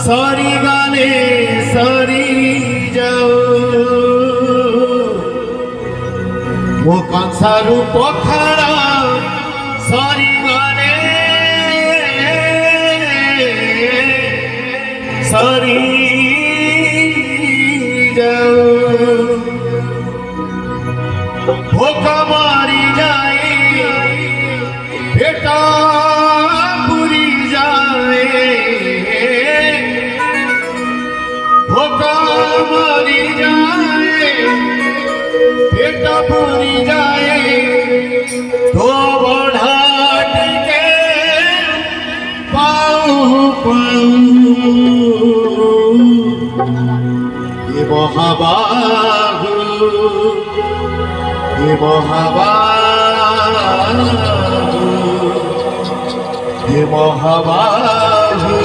sorry গানে sorry যাও মো কংসারু পখাড়া sorry গানে সরি যাও ভোক মারি যায় বেটা পুরি যায় ভোক মারি যায় বেটা পুরি যায় তো বড়াটিকে পাউ পাউ এ মহাবাহু এ মহাবাহু এ মহাবাহু